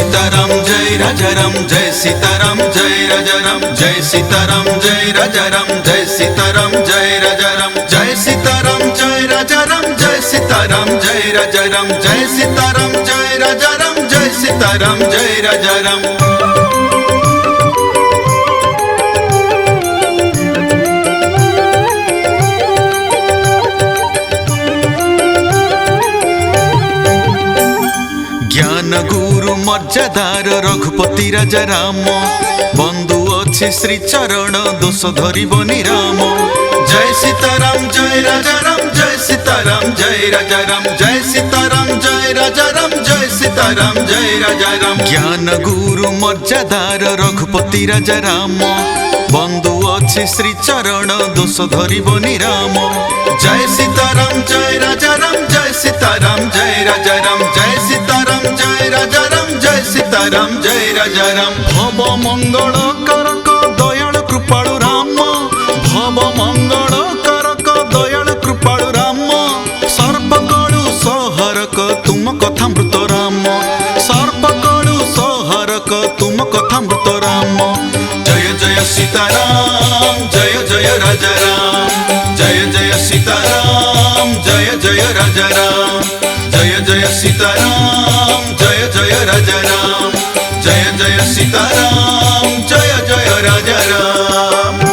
सीताराम जय राजाराम जय सीताराम जय राजाराम जय सीताराम जय राजाराम जय सीताराम जय राजाराम जय सीताराम जय राजाराम जय सीताराम जय राजाराम जय सीताराम जय राजाराम जय सीताराम जय राजाराम। ज्ञान गुरु मर्यादार रघुपति राजा राम बंधु अच्छे श्री चरण दोष धरबनी राम जय सीताराम जय राजाराम जय सीताराम जय राजाराम जय सीताराम जय राजाराम जय सीताराम जय राजाराम। ज्ञान गुरु मर्यादार रघुपति राजा राम बंधु अच्छे श्री चरण दोष धरबनी राम जय सीताराम जय राजाराम जय सीताराम जय राजाराम जय सीताराम जय राजाराम जय सीताराम जय राजाराम। भव मंगल करक दयाल कृपाळु राम भव मंगल करक दयाल कृपाळु राम सर्पकड़ु सहरक तुम कथामृत राम सर्पकड़ु सहरक तुम कथामृत राम। जय जय सीताराम जय जय राजाराम जय जय सीताराम जय जय राजाराम जय जय सीताराम जय जय राजाराम जय जय सीताराम जय जय राजाराम।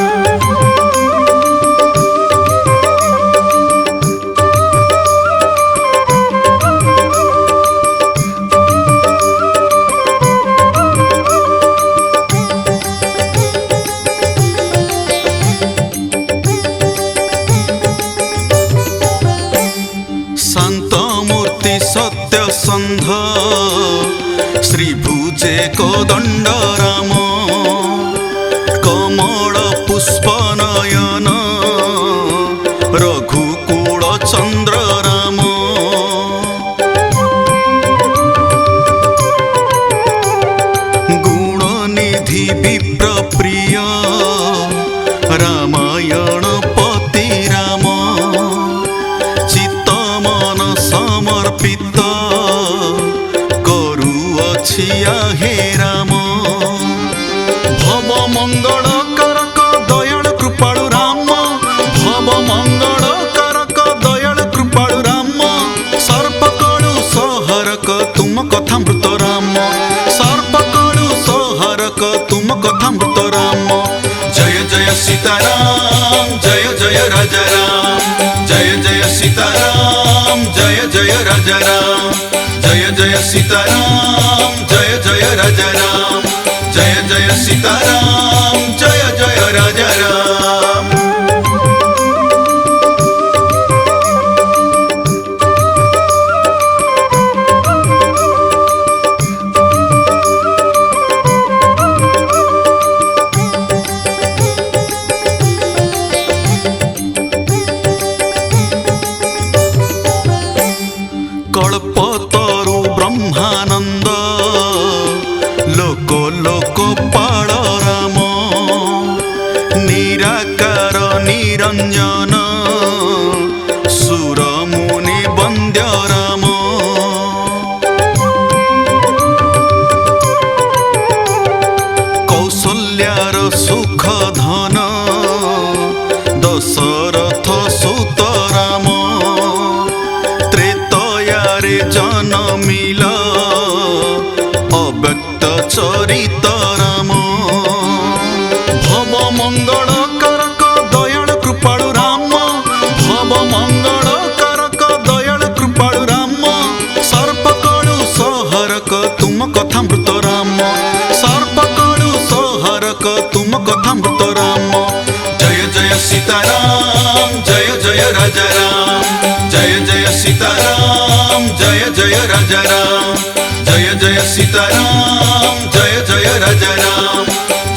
सत्य संध श्रीभुजे कोदंड राम कमल पुष्प नयन रघुकुल चंद्र राम गुणनिधि विप्र प्रिय रामायण पति राम समर्पित करुअछिया हे राम। भव मंगल करक दयाल कृपाळु राम भव मंगल करक दयाल कृपाळु राम सर्पकड़ु सहरक तुम कथामृत राम सर्पकड़ु सहरक तुम कथामृत राम। जय जय सीताराम जय जय राजाराम जय जय सीताराम जय जय राजाराम जय जय सीताराम जय जय राजाराम जय जय सीताराम जय जय राजाराम। कल्पतरु ब्रह्मानंद लोक लोक पाल राम निराकार निरंजन सुर मुनि वंद्य राम कौशल्यार सुख धन दशरथ सुत राम जनमिल अव्यक्त चरित राम। भव मंगल करक दयाल कृपाळु राम भव मंगल करक दयाल कृपाळु राम सर्पकड़ु सहरक तुम कथामृत राम सर्पकड़ु सहरक तुम कथामृत राम। जय जय सीताराम जय जय राजाराम जय जय सीताराम जय जय राजाराम जय जय सीताराम जय जय राजाराम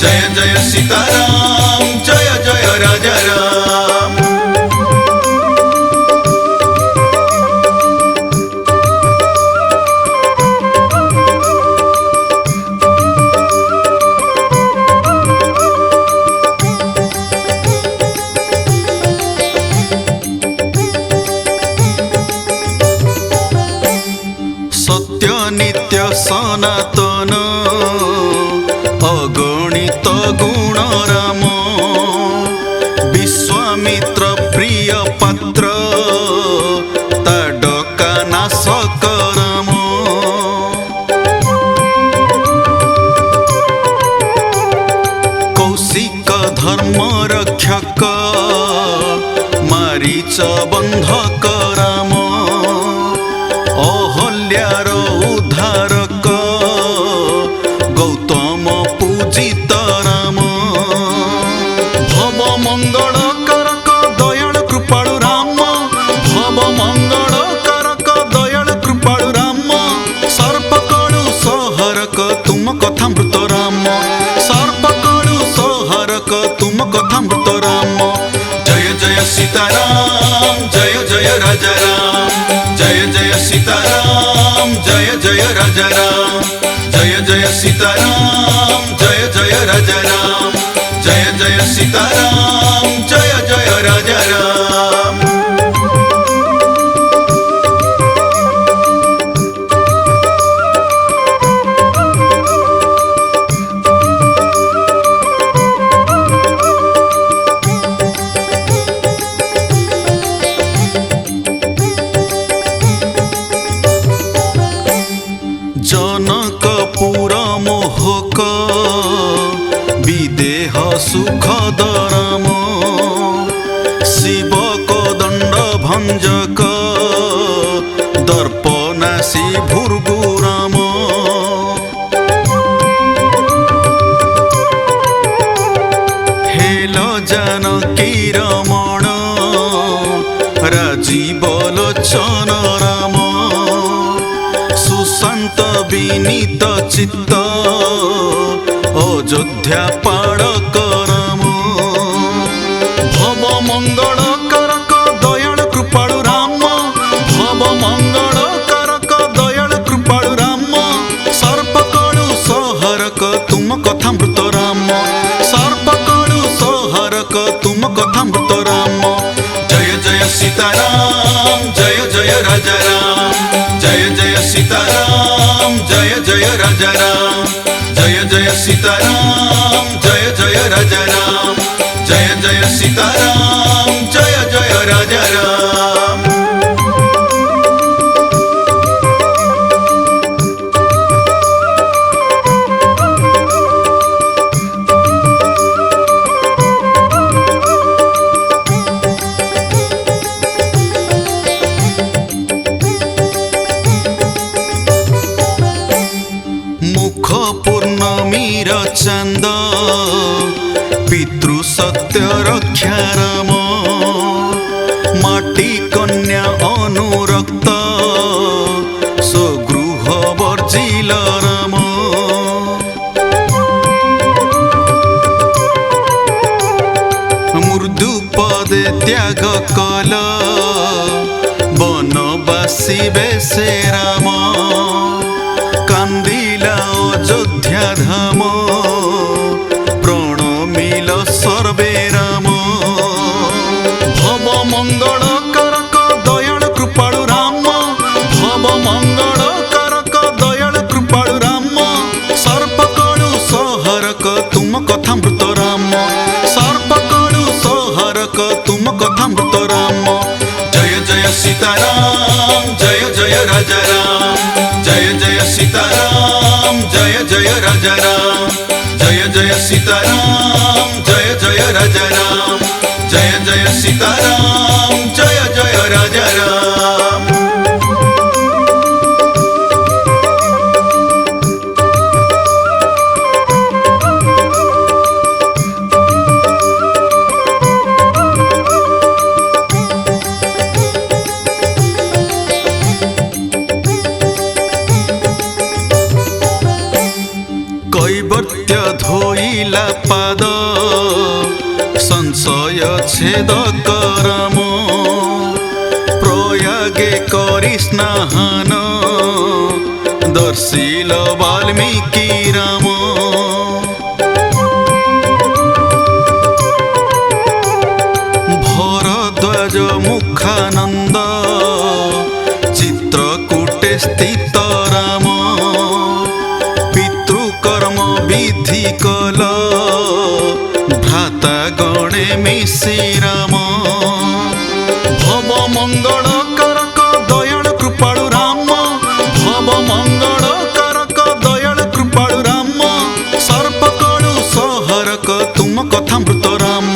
जय जय सीताराम जय जय राजाराम। सत्य नित्य सन সনাতন অগণিত গুণ রাম বিশ্বামিত্র প্রিয় পাত্র তা ডকা নাশক রাম কৌশিক ধর্ম রক্ষক মারিচ বন্ধক রাম অহল্যার উদ্ধারক গৌতম পূজিত রাম ভব মঙ্গল করক দয়াল কৃপালু রাম ভব মঙ্গল করক দয়াল কৃপালু রাম সর্পকড়ু সহরক তুম কথামৃত রাম সর্পকড়ু সহরক তুম কথামৃত রাম জয় জয় সীতারাম জয় জয় রাজা রাম জয় জয় সীতারাম জয় জয় রাজা রাম জয় জয় সীতারাম জয় জয় রাজা রাম জয় জয় সীতারাম জয় জয় রাজা রাম জনকপুর মোহক বিদেহ সুখদ রাম শিব কোদণ্ড ভঞ্জক দর্পনাশী ভূর্গু রাম হেল জানকী রমণ রাজীব লোচন রাম সুশান্ত বিনীত চিত্ত অযোধ্যা পাড়ক রাম ভব মঙ্গল করক দয়াল কৃপালু রাম ভব মঙ্গল করক দয়াল কৃপালু রাম সর্পকড়ু সহরক তুম কথামৃত রাম সর্পকড়ু সহরক তুম কথামৃত রাম জয় জয় সীতারাম জয় জয় রাজা রাম জয় জয় সীতারাম জয় জয় রাজা রাম জয় জয় সীতারাম জয় জয় রাজা রাম জয় জয় সীতারাম জয় জয় রাজা রাম মুখ পূর্ণমীর চান্দ পিতৃ সত্য রক্ষা রাম মাটি কন্যা অনুরক্ত স্বগৃহ বর্জিল রাম মৃদু পদে ত্যাগ কল বনবাসী বেশে রাম কান্দিলা অযোধ্যা ধাম প্রণমিল সর্বে রাম ভব মঙ্গল করক দয়াল কৃপালু রাম ভব মঙ্গল করক দয়াল কৃপালু রাম সর্পকড়ু সহরক তুম কথামৃত রাম সর্পকড়ু সহরক তুম কথামৃত রাম জয় জয় সীতারাম জয় জয় রাজা রাম জয় জয় সীতারাম জয় জয় রাজা রাম জয় জয় সীতারাম জয় জয় রাজা রাম জয় জয় সীতারাম জয় জয় রাজা রাম কৈবর্ত্য ধোইলা পাদ সংশয় ছেদ করম প্রয়াগে করি স্নাহান দর্শিল বাল্মীকি রাম ভরদ্বাজ মুখানন্দ চিত্রকূটে স্থিত রাম बुद्धि कल भ्राता गणे मिशी राम भव मंगल करक दयाल कृपाळु राम भव मंगल करक दयाल कृपाळु राम सर्पकड़ु सहरक तुम कथामृत राम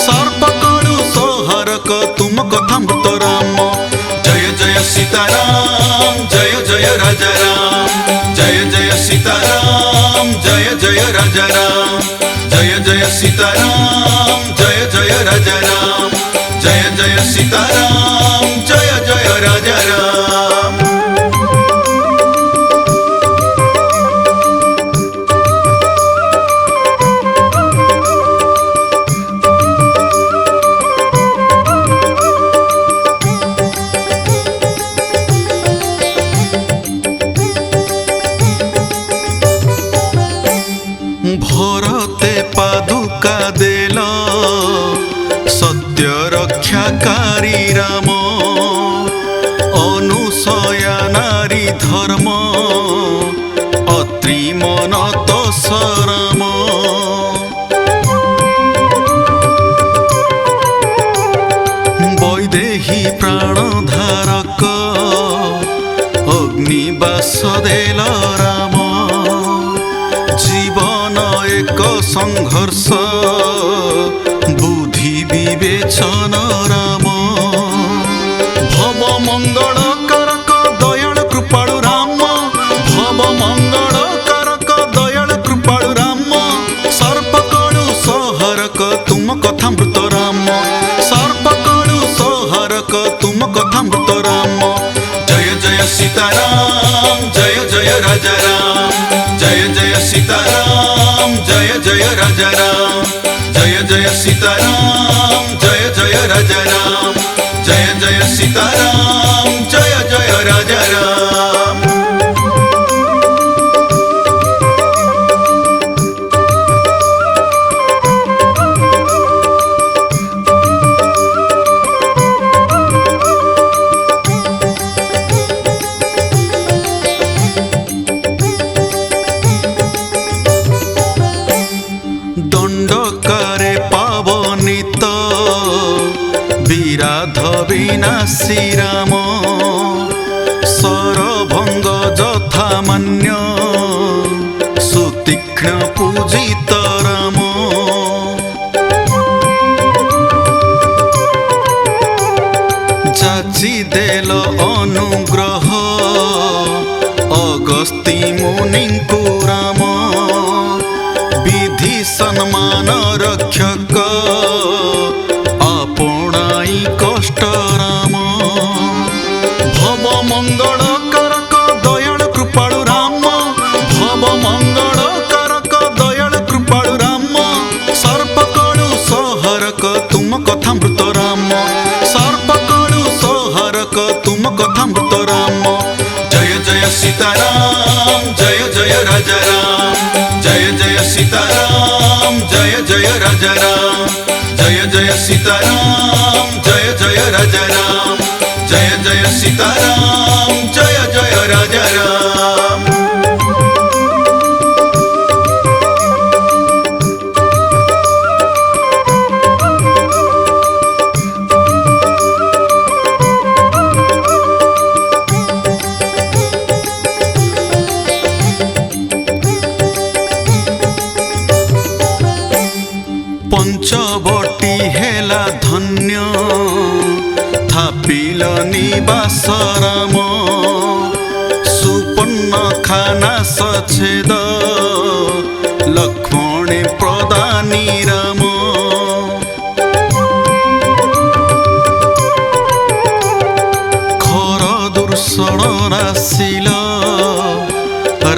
सर्पकड़ु सहरक तुम कथामृत राम जय जय सीताराम जय जय राजा राम जय जय सीताराम जय जय राजा राम जय जय सीताराम जय जय राजा राम जय जय सीताराम जय जय राजा राम। भरते पादुका देल सत्य रक्षाकारी राम अनुसया नारी धर्म अत्रि मन तोष राम वैदेही प्राणधारक अग्निवास देल राम जीवन एक संघर्ष बुद्धि विवेचन राम भव मंगल करक दयाल कृपाळु राम भव मंगल करक दयाल कृपाळु राम सर्पकड़ु सहरक तुम कथामृत राम सर्पकड़ु सहरक तुम कथामृत राम जय जय सीताराम जय जय राजा राम जय जय सीताराम जय जय राजा राम जय जय सीताराम जय जय राजा राम जय जय सीताराम जय जय राजा राम। दंडकारे पावनित विराध विनाशी राम सरभंग जथा मान्य सुतीक्ष्ण पूजित राम जाची देल अनुग्रह अगस्ती मुनिंकु राम विधि सम्मान रक्षक आपणाई कष्ट राम भव मंगल करक दयाल कृपाळु राम भव मंगल करक दयाल कृपाळु राम सर्पकड़ु सहरक तुम कथामृत राम सर्पकड़ु सहरक तुम कथामृत राम जय जय सीताराम जय जय राजा राम जय जय सीताराम जय जय राजा राम जय जय सीताराम जय जय राजा राम जय जय सीताराम जय जय राजा राम। पंचवटी हेला धन्य थापिल निवास राम सुपन्न खाना सछेद लक्ष्मणे प्रदानी राम खर दूषण राशिल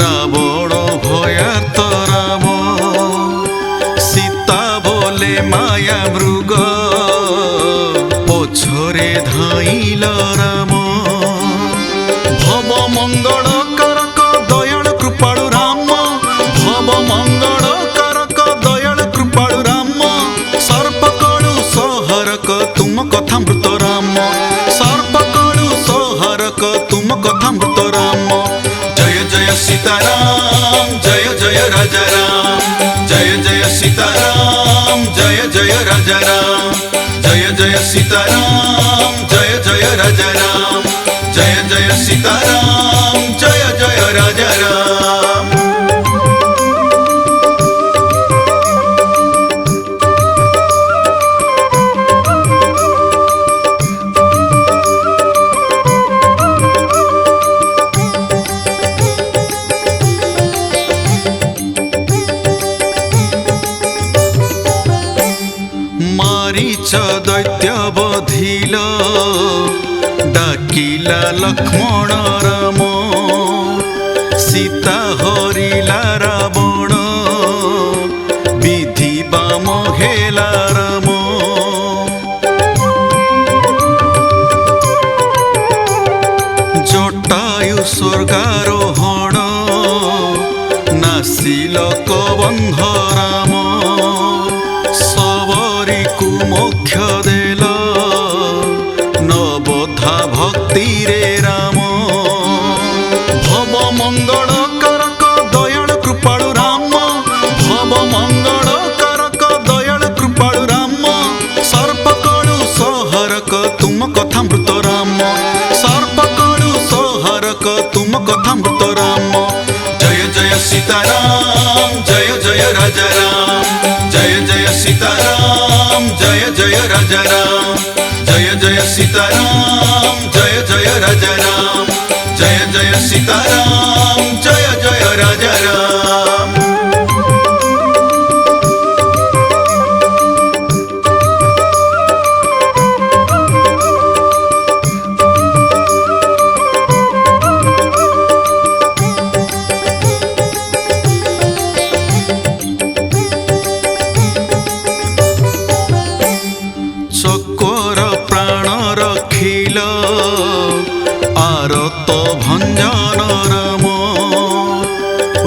रावण भयार्त राम सीता बोले माया मृग पछरे धाइल राम भव मंगल करक दयाल कृपाळु राम भव मंगल करक दयाल कृपाळु राम सर्पकड़ु सहरक तुम कथामृत राम सर्पकड़ु सहरक तुम कथामृत राम जय जय सीताराम जय जय राजा राम जय जय राजा राम जय जय सीताराम जय जय राजा राम जय जय सीताराम जय जय राजा राम। मारीच दैत्य बधिल डाकिला लक्ष्मण राम सीता हरिला रावण विधि बाम हेला राम। जटायु स्वर्गारोहण नासिल कबंध राम मोक्ष देल नवधा भक्ति रे राम। भव मंगल करक दयाल कृपालु राम भव मंगल करक दयाल कृपालु राम। सर्पकलु सहरक तुम कथा मृत राम सर्पकलु सहरक तुम कथा मृत राम। जय जय सीताराम जय जय राजा राम जय जय सीताराम जय जय राजा राम जय जय सीताराम जय जय राजा राम जय जय सीताराम जय जय राजा राम। चकोर प्राण रखिल आरत भंजन राम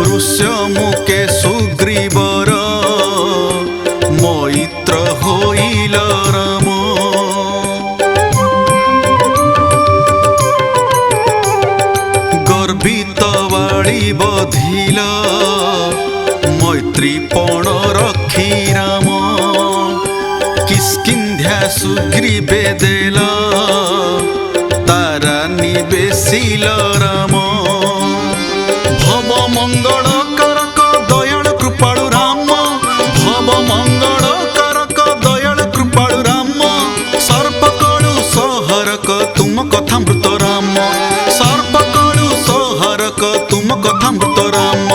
ऋष्य मुके सुग्रीवर मैत्र होइल राम। गर्भित बाड़ी बधिल मैत्रीपण रखी राम किष्किंध्या सुग्रीवे देल तारा निवेशिल राम। भव मंगल करक दयाल कृपालु राम भव मंगल करक दयाल कृपालु राम। सर्पकलु सहरक तुम कथा मृत राम सर्पकलु सहरक तुम कथा मृत राम।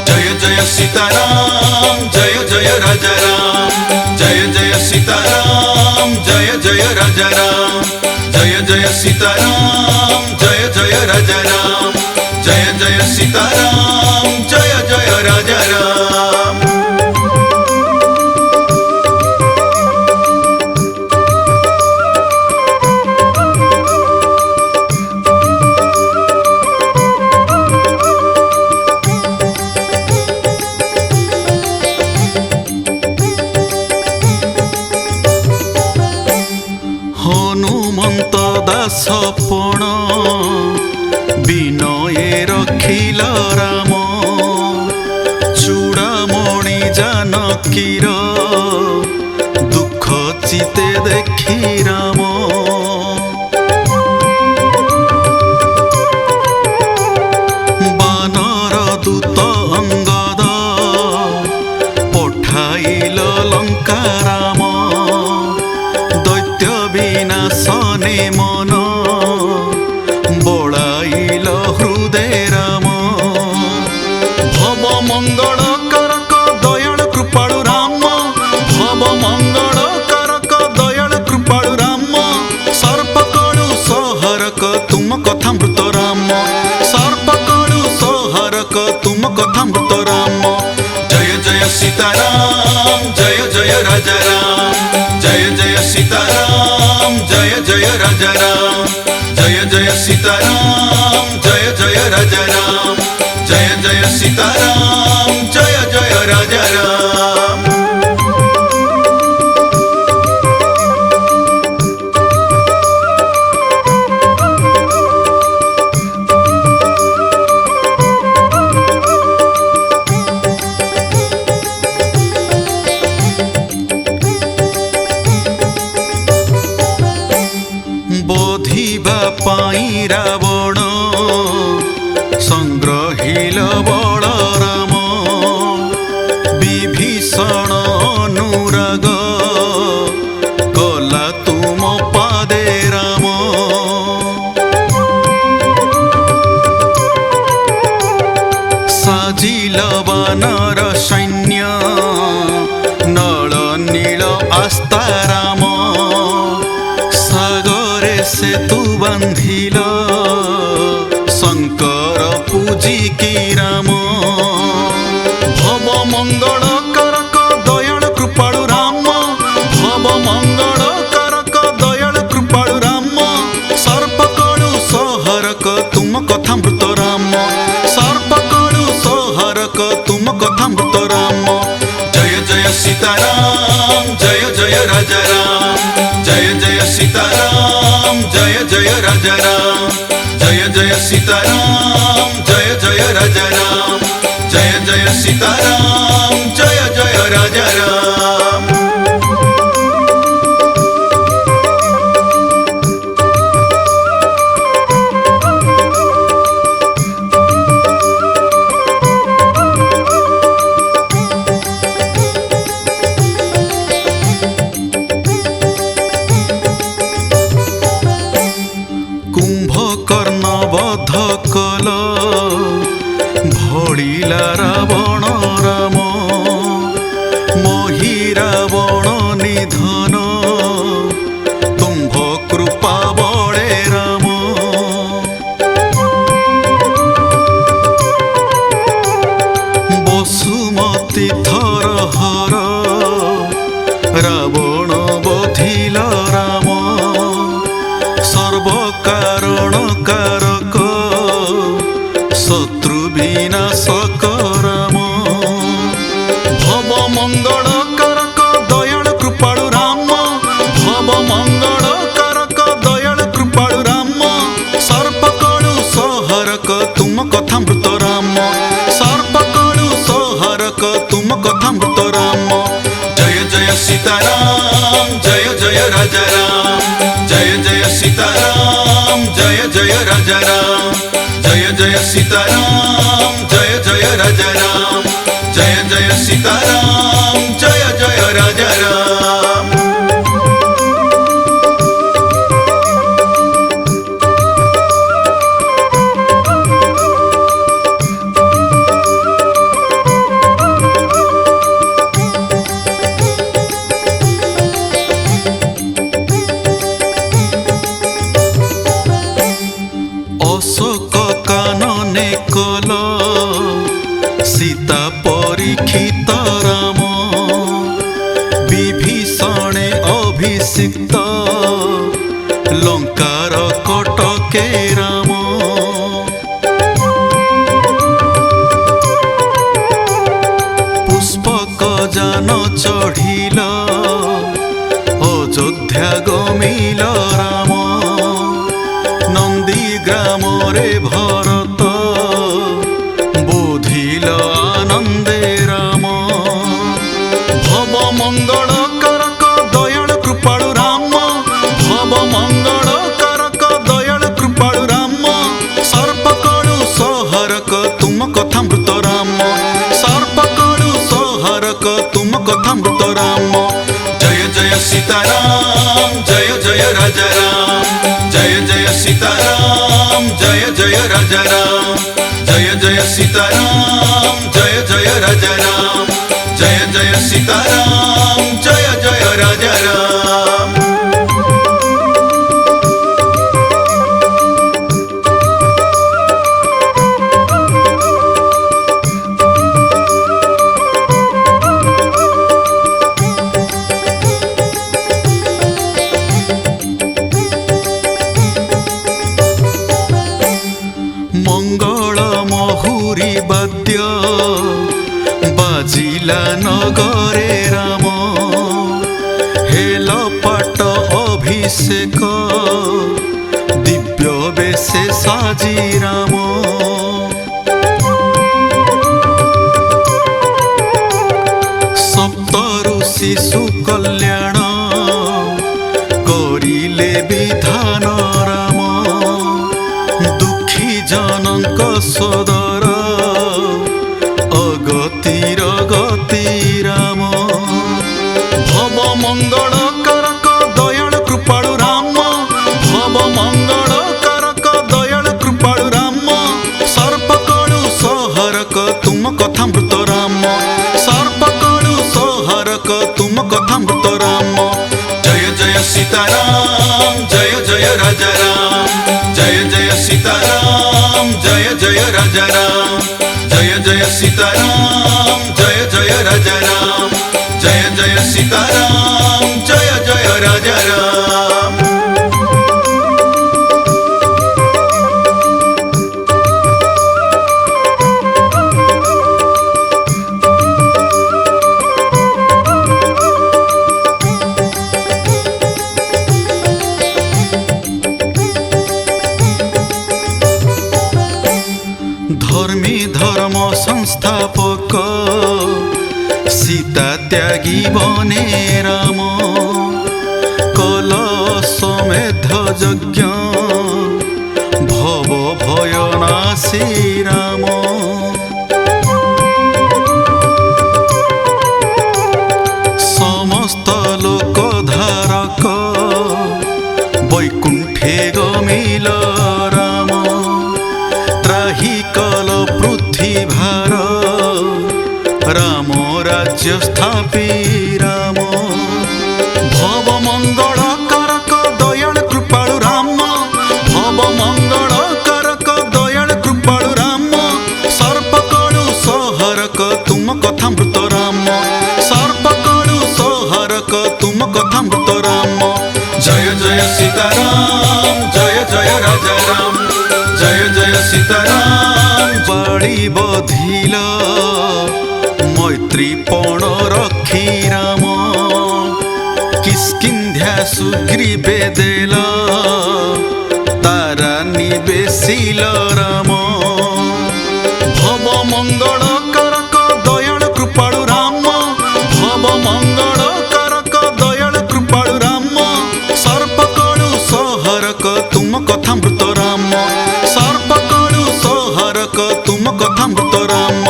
जय जय सीताराम जय जय राजा राम जय जय सीताराम जय जय राजा राम जय जय सीताराम जय जय राजा राम जय जय सीताराम जय जय राजा राम। हनुमंत दास पण विनये रखिल राम चूड़ामणि जानकीर दुख चिते देखी राम। बानर दूत अंगद पठाइल लंका राम दैत्य विनाशने मन बड़ाइल हृदय राम। भव मंगल करक दयाल कृपालु राम भव मंगल करक दयाल कृपालु राम। सर्पकलु सहरक तुम कथा मृत राम सर्पकलु सहरक तुम कथा मृत राम। जय जय सीताराम जय जय राजा राम जय जय सीताराम जय जय राजा राम जय जय सीताराम जय जय राजा राम जय जय सीताराम जय जय राजा राम। भीषण अनुराग कला तुम पादे राम। साजिल वानर सैन्य नल नील आस्था राम। सागरे सेतु बांधिल शंकर पूजिकी राम। भव मंगल करक दयाल कृपाळु राम। भव मंगल करक दयाल कृपाळु राम। सर्पकलु सहरक तुम कथामृत राम। सर्पकलु सहरक तुम कथामृत राम। जय जय सीताराम जय जय राजा राम। जय जय सीताराम जय जय राजा राम। जय जय सीताराम जय जय राजा राम। जय जय सीताराम जय जय राजा राम। कुंभकर्ण वध कल भड़िला रावण राम। मोहि रावण निधन तुम्भ कृपा बड़े राम। बसुमती थर हर रावण बधिल राम। सर्वकारण कारक शत्रु विनाशक राम। भव मंगल करक दयाल कृपाळु राम। भव मंगल करक दयाल कृपाळु राम। सर्पकलु सहरक तुम कथामृत राम। सर्पकलु सहरक तुम कथामृत राम। जय जय सीताराम जय जय राजा राम। जय जय सीताराम जय जय राजा राम। जय जय सीताराम जय जय राजा राम। जय जय सीताराम जय जय राजा राम। अशोक कानने कल सीता परीक्षित राम। विभीषणे अभिषिक्त लंकार कटके राम। पुष्पक जान चढ़िल अयोध्या गमिल राम। नंदी ग्राम रे भरत बोधिल आनंदे राम। भव मंगल करक दयाल कृपाळु राम। भव मंगल करक दयाल कृपाळु राम। सर्पकलु सहरक तुम कथामृत राम। सर्पकलु सहरक तुम कथामृत राम। जय जय सीताराम जय जय राजा राम। जय जय सीताराम जय जय राजा राम। जय जय सीताराम जय जय राजा राम। जय जय सीताराम जय जय राजा राम। मंगल महुरी वाद्य बाजिला नगरे राम। हेल पाट अभिषेक दिव्य बेशे साजी राम। सप्त ऋषि सुकल्याण करिले विधान राम। दुखी जनक सदर अगतिर गति राम। मंगल कारक दयाल कृपालु राम भव मंगल कारक दयाल कृपालु राम सर्पकड़ु सहरक तुम कथा मृत राम सर्पकड़ु सहरक तुम कथा मृत राम जय जय सीताराम जय जय राजा राम जय जय सीताराम जय जय राजा राम जय जय सीताराम जय जय राजा राम जय जय सीताराम जय जय राजा राम। धर्मी धर्म संस्थापक सीता त्यागी बने राम कल समेध यज्ञ भव भय नासी राम समस्त लोक धारक वैकुंठे गमिल राम त्राही कल पृथ्वी भार राम राज्य स्थापी राम भव मंगल कारक दयाल कृपालु राम भव मंगल कारक दयाल कृपालु राम सर्पकड़ु सहरक तुम कथा मृत राम सर्पकड़ु सहरक तुम कथा मृत राम जय जय सीताराम जय जय राजा राम जय जय सीताराम बाड़ी बधिल मैत्री पण रखी राम किष्किंध्या सुग्रीवे देल तारा निवेशिल राम भव मंगल कारक दयाल कृपालु राम भव मंगल कारक दयाल कृपालु राम सर्पकड़ु सहरक तुम कथा मृत राम सर्पकड़ु सहरक तुम कथा मृत राम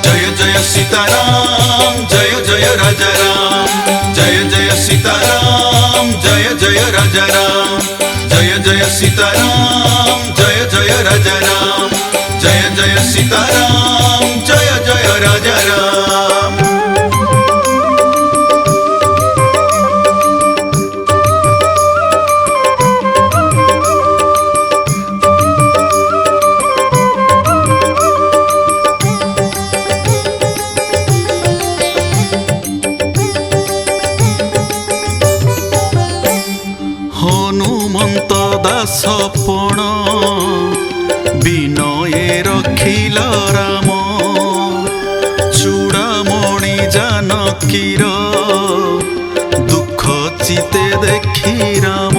जय जय सीताराम जय जय राजा राम जय जय सीताराम जय जय राजा राम जय जय सीताराम जय जय राजा राम जय जय सीताराम जय जय राजा राम। हनुमंत दास पण विनये रखिल राम चूड़ामणि जानकीर दुख चिते देखी राम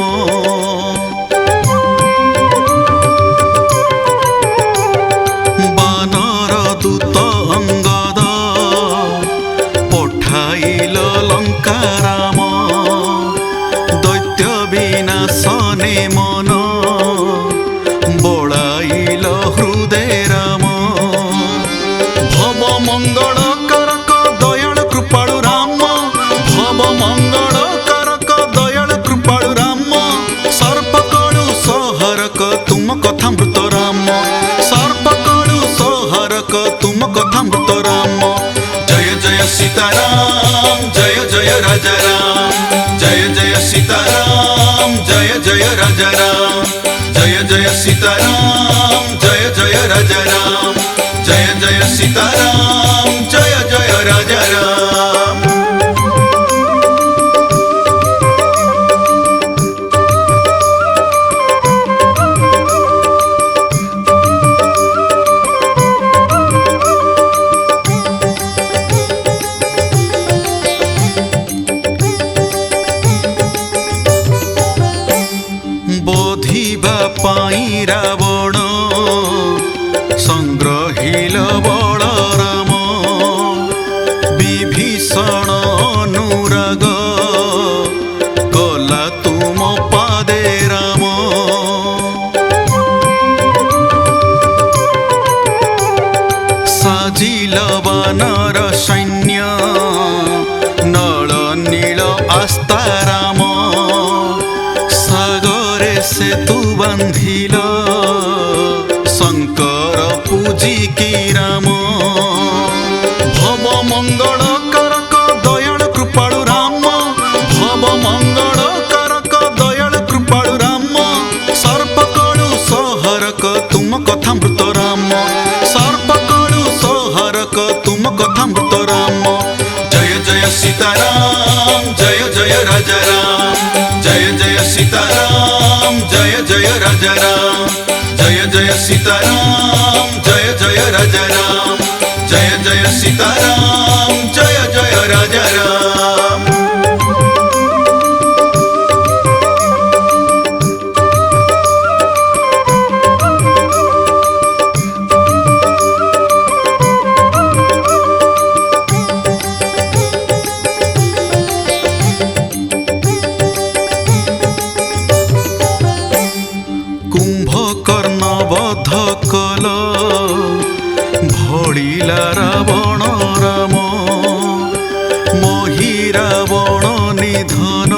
बानर दूत अंगद पठाइल लंका राम विनाशने मन बड़ाइल हृदय राम भव मंगल कारक दयाल कृपालु राम भव मंगल कारक दयाल कृपालु राम सर्पकड़ु सहरक तुम कथा मृत राम सर्पकड़ु सहरक तुम कथा मृत राम जय जय सीताराम जय जय राजा राम जय जय सीताराम जय जय राजा राम जय जय सीताराम जय जय राजा राम जय जय सीताराम जय जय राजा राम। बोधिबा पाई रावण संग्रहिल बल राम विभीषण अनुराग कला तुम पादे राम साजिल बानर सैन्य नल नील ରାସ୍ତା ରାମ ସାଗରେ ସେତୁ ବାନ୍ଧିଲ ଶଙ୍କର ପୂଜିକି ରାମ ଭବ ମଙ୍ଗଳ କରକ ଦୟାଳ କୃପାଳୁ ରାମ ଭବ ମଙ୍ଗଳ କରକ ଦୟାଳ କୃପାଳୁ ରାମ ସର୍ପକଳୁ ସହରକ ତୁମ କଥା ମୃତ ରାମ ସର୍ପକଳୁ ସହରକ ତୁମ କଥା ମୃତ ରାମ ଜୟ ଜୟ ସୀତାରାମ ଜୟ ଜୟ ରାଜା ରାମ ଜୟ ଜୟ ସୀତାରାମ ଜୟ ଜୟ ରାଜା ରାମ ଜୟ ଜୟ ସୀତାରାମ ଜୟ ଜୟ ରାଜା ରାମ जय जय सीताराम जय जय राजा राम कुंभकर्ण वध कल भड़िला रावण राम मोहि रावण निधन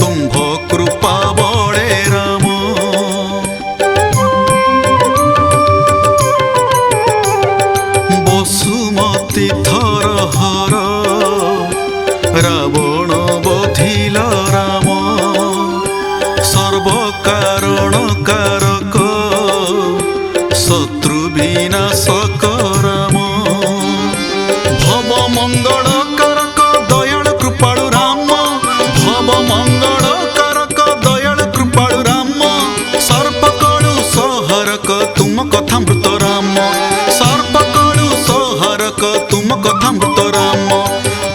तुम्भ कृपा बड़े राम बसुमती थर हर रावण बधिल राम सर्व कारण कारक शत्रु विनाशक राम भव मंगल करक दयाल कृपाळु राम भव मंगल करक दयाल कृपाळु राम सर्पकळु सहरक तुम कथा मृत राम सर्पकळु सहरक तुम कथा मृत राम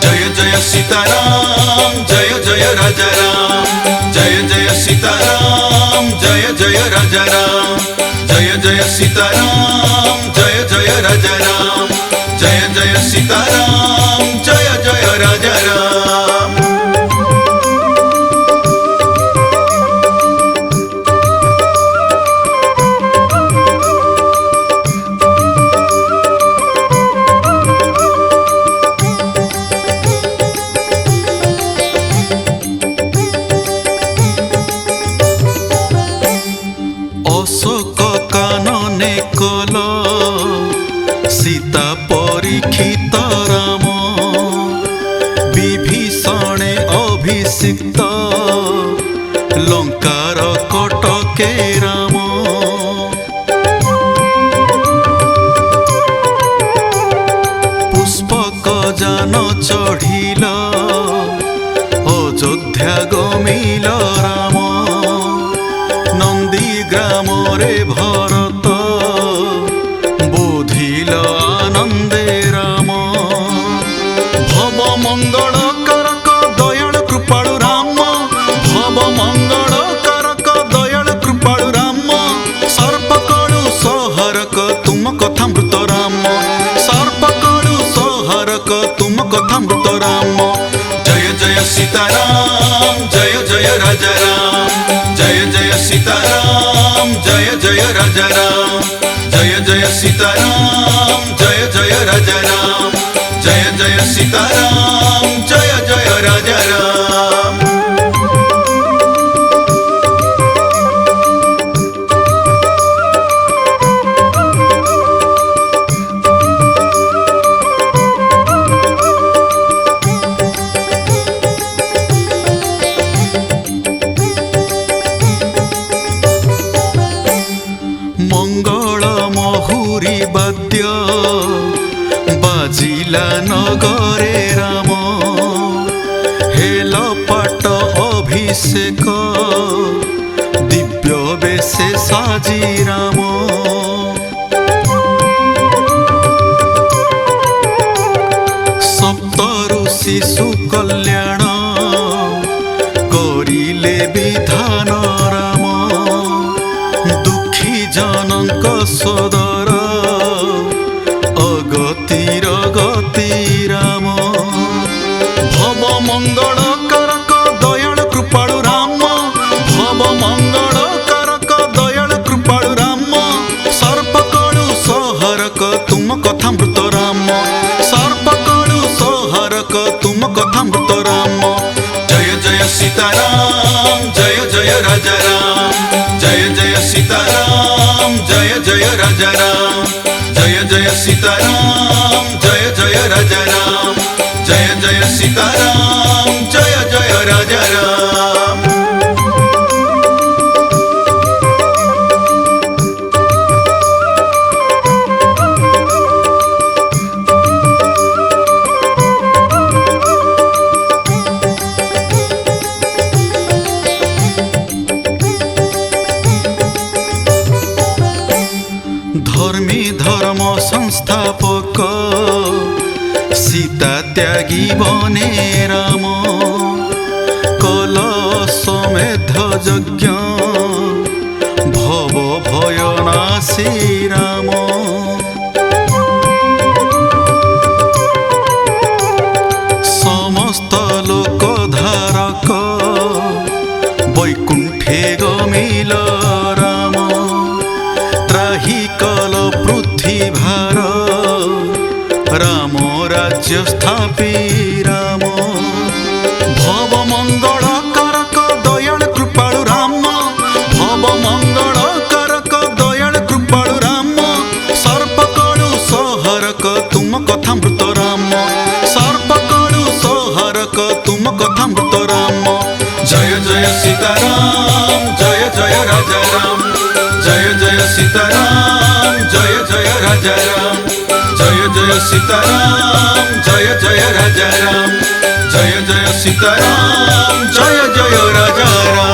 जय जय सीताराम जय जय राजा राम जय जय सीताराम जय जय राजा राम जय जय सीताराम जय जय राजा राम जय जय सीताराम जय जय राजा राम अशोक कानने कल सीता परीक्षित राम विभीषणे अभिषिक्त लंकार कटके राम पुष्पक जान चढ़िल अयोध्या गमिल राम नंदी ग्राम रे भरत बोधिल आनंदे राम भव मंगल करक दयाल कृपाळु राम भव मंगल करक दयाल कृपाळु राम सर्पकळु सहरक तुम कथा मृत राम सर्पकळु सहरक तुम कथा मृत राम जय जय सीताराम जय जय राजा राम जय जय सीताराम जय जय राजा राम जय जय सीताराम जय जय राजा राम जय जय सीताराम जय जय राजा राम मंगल महुरी वाद्य बाजिला नगरे राम हेल पाट अभिषेक दिव्य बेशे साजी राम सप्त ऋषि सुकल्याण करिले विधान राम दुखी जनक सदर अगतिर गति राम भव मंगल करक दयाल कृपाळु राम भव मंगल करक दयाल कृपाळु राम सर्पकळु सहरक तुम कथा मृत राम सर्पकळु सहरक तुम कथा मृत राम सीताराम जय जय राजा राम जय जय सीताराम जय जय राजा राम जय जय सीताराम जय जय राजा राम जय जय सीताराम जय जय राजा राम। धर्मी धर्म संस्थापक सीता त्यागी बने राम कल समेध यज्ञ भव भय नासी राम समस्त लोक धारक वैकुंठे गमिल राम त्राही कल पृथ्वी भार राम राज्य स्थापी राम भव मंगल कारक दयाल कृपालु राम भव मंगल कारक दयाल कृपालु राम सर्पकलु सहरक तुम कथा मृत राम सर्पकलु सहरक तुम कथा मृत राम जय जय सीताराम जय जय राजा राम जय जय सीताराम जय जय राजा राम जय जय सीताराम जय जय राजा राम जय जय सीताराम जय जय राजा राम।